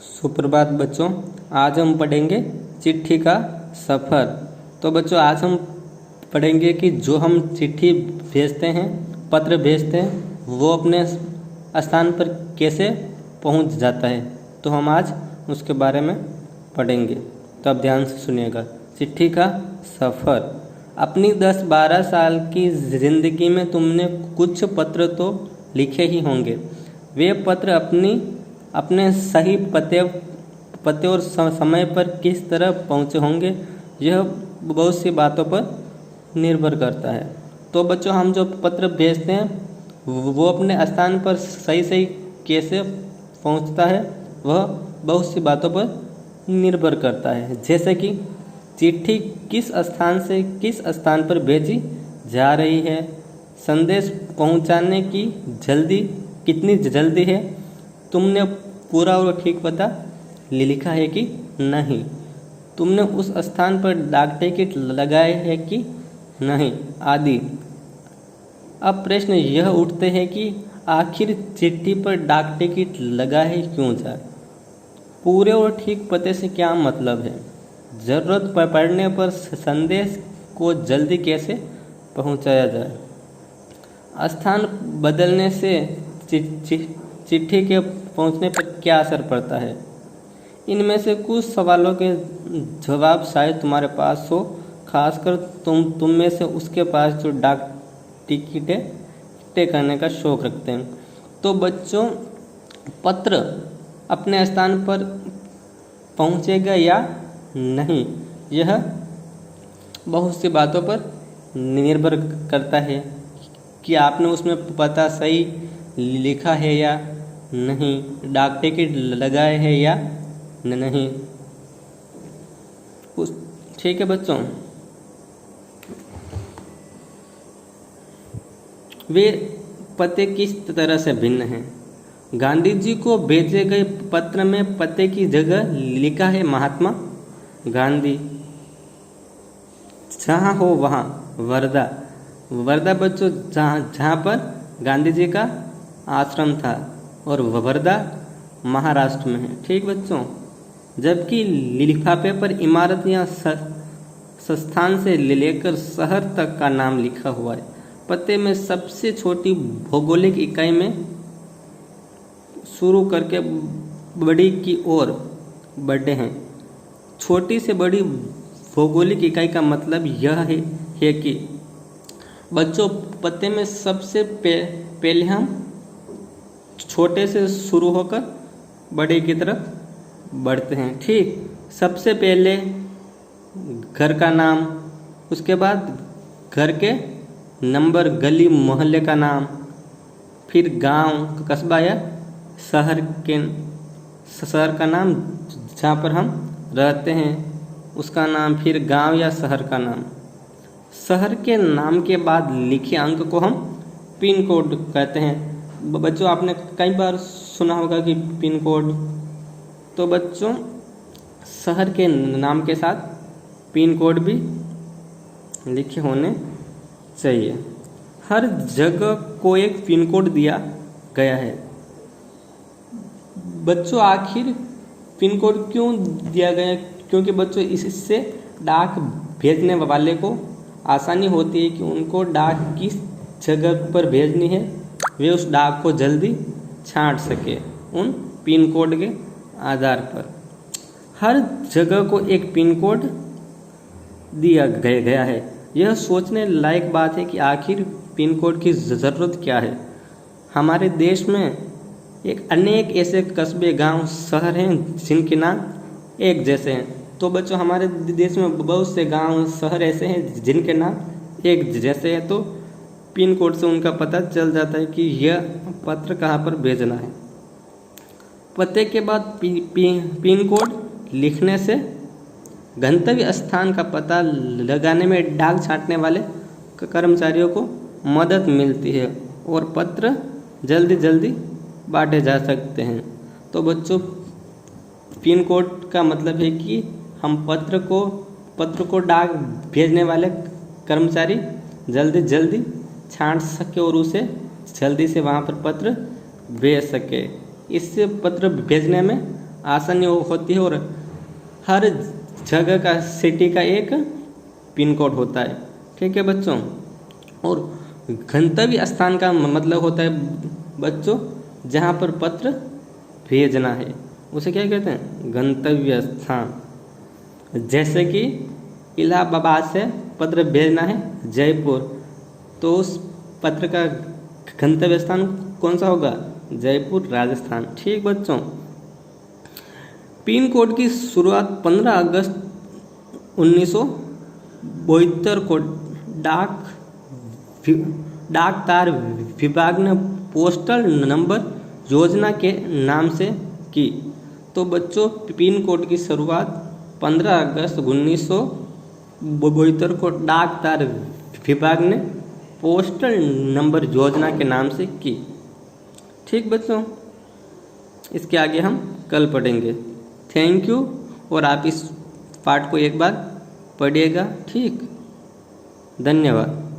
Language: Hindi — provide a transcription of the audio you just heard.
सुप्रभात बच्चों, आज हम पढ़ेंगे चिट्ठी का सफ़र। तो बच्चों आज हम पढ़ेंगे कि जो हम चिट्ठी भेजते हैं, पत्र भेजते हैं, वो अपने स्थान पर कैसे पहुंच जाता है। तो हम आज उसके बारे में पढ़ेंगे। तो आप ध्यान से सुनिएगा। चिट्ठी का सफ़र। अपनी 10-12 साल की ज़िंदगी में तुमने कुछ पत्र तो लिखे ही होंगे। वे पत्र अपने सही पते और समय पर किस तरह पहुँचे होंगे, यह बहुत सी बातों पर निर्भर करता है। तो बच्चों हम जो पत्र भेजते हैं वो अपने स्थान पर सही कैसे पहुँचता है, वह बहुत सी बातों पर निर्भर करता है। जैसे कि चिट्ठी किस स्थान से किस स्थान पर भेजी जा रही है, संदेश पहुंचाने की कितनी जल्दी है, तुमने पूरा और ठीक पता लिखा है कि नहीं, तुमने उस स्थान पर डाक टिकट लगाए है कि नहीं, आदि। अब प्रश्न यह उठते हैं कि आखिर चिट्ठी पर डाक टिकट लगाए क्यों जाए। पूरे और ठीक पते से क्या मतलब है। ज़रूरत पड़ने पर संदेश को जल्दी कैसे पहुंचाया जाए। स्थान बदलने से चिट्ठी के पहुंचने पर क्या असर पड़ता है। इनमें से कुछ सवालों के जवाब शायद तुम्हारे पास हो, खासकर तुम में से उसके पास जो डाक टिकटें तय करने का शौक़ रखते हैं। तो बच्चों पत्र अपने स्थान पर पहुंचेगा या नहीं, यह बहुत सी बातों पर निर्भर करता है कि आपने उसमें पता सही लिखा है या नहीं, डाक टिकट लगाए है या नहीं। ठीक है बच्चों, वे पते किस तरह से भिन्न हैं। गांधी जी को भेजे गए पत्र में पते की जगह लिखा है महात्मा गांधी। जहाँ हो वहाँ वर्धा बच्चों जहाँ पर गांधी जी का आश्रम था, और वर्धा महाराष्ट्र में है। ठीक बच्चों, जबकि लिफाफे पर इमारत या संस्थान से लेकर शहर तक का नाम लिखा हुआ है। पते में सबसे छोटी भौगोलिक इकाई में शुरू करके बड़ी की ओर बढ़े हैं। छोटी से बड़ी भौगोलिक इकाई का मतलब यह है कि बच्चों पते में सबसे पहले हम छोटे से शुरू होकर बड़े की तरफ बढ़ते हैं। ठीक, सबसे पहले घर का नाम, उसके बाद घर के नंबर, गली मोहल्ले का नाम, फिर गांव, कस्बा या शहर का नाम जहाँ पर हम रहते हैं उसका नाम, फिर गांव या शहर का नाम। शहर के नाम के बाद लिखे अंक को हम पिन कोड कहते हैं। बच्चों आपने कई बार सुना होगा कि पिन कोड। तो बच्चों शहर के नाम के साथ पिन कोड भी लिखे होने चाहिए। हर जगह को एक पिन कोड दिया गया है। बच्चों आखिर पिन कोड क्यों दिया गया है? क्योंकि बच्चों इससे डाक भेजने वाले को आसानी होती है कि उनको डाक किस जगह पर भेजनी है, वे उस डाक को जल्दी छांट सके उन पिन कोड के आधार पर। हर जगह को एक पिन कोड दिया गया है। यह सोचने लायक बात है कि आखिर पिन कोड की ज़रूरत क्या है। हमारे देश में अनेक ऐसे कस्बे, गांव, शहर हैं जिनके नाम एक जैसे हैं। तो बच्चों हमारे देश में बहुत से गांव, शहर ऐसे हैं जिनके नाम एक जैसे हैं। तो पिन कोड से उनका पता चल जाता है कि यह पत्र कहाँ पर भेजना है। पते के बाद पिन कोड लिखने से गंतव्य स्थान का पता लगाने में डाक छांटने वाले कर्मचारियों को मदद मिलती है और पत्र जल्दी बांटे जा सकते हैं। तो बच्चों पिन कोड का मतलब है कि हम पत्र को डाक भेजने वाले कर्मचारी जल्दी छांट सके और उसे जल्दी से वहाँ पर पत्र भेज सके। इससे पत्र भेजने में आसानी होती है और हर जगह का सिटी का एक पिन कोड होता है। ठीक है बच्चों। और गंतव्य स्थान का मतलब होता है बच्चों जहाँ पर पत्र भेजना है, उसे क्या कहते हैं? गंतव्य स्थान। जैसे कि इलाहाबाद से पत्र भेजना है जयपुर, तो उस पत्र का गंतव्य स्थान कौन सा होगा? जयपुर, राजस्थान। ठीक बच्चों। पिन कोड की शुरुआत 15 अगस्त 1972 को डाक तार विभाग ने पोस्टल नंबर योजना के नाम से की। तो बच्चों पिन कोड की शुरुआत 15 अगस्त 1972 को डाक तार विभाग ने पोस्टल नंबर योजना के नाम से की। ठीक बच्चों, इसके आगे हम कल पढ़ेंगे। Thank you. और आप इस पाठ को एक बार पढ़िएगा। ठीक, धन्यवाद।